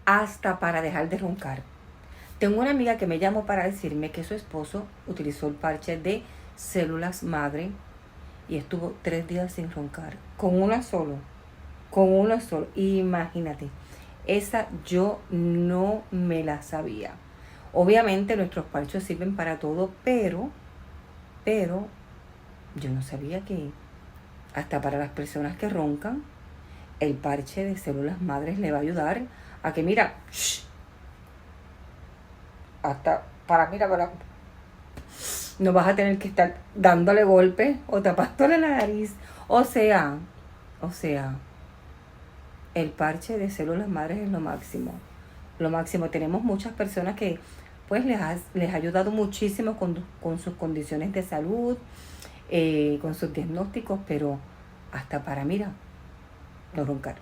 hasta para dejar de roncar. Tengo una amiga que me llamó para decirme que su esposo utilizó el parche de células madre y estuvo 3 días sin roncar. Con una solo. Imagínate. Esa yo no me la sabía. Obviamente nuestros parches sirven para todo, pero yo no sabía que hasta para las personas que roncan, el parche de células madres le va a ayudar a que, mira, hasta para no vas a tener que estar dándole golpes o tapándole la nariz. O sea, el parche de células madres es lo máximo. Lo máximo. Tenemos muchas personas que pues les ha ayudado muchísimo con sus condiciones de salud, con sus diagnósticos, pero hasta para, mira, no roncar.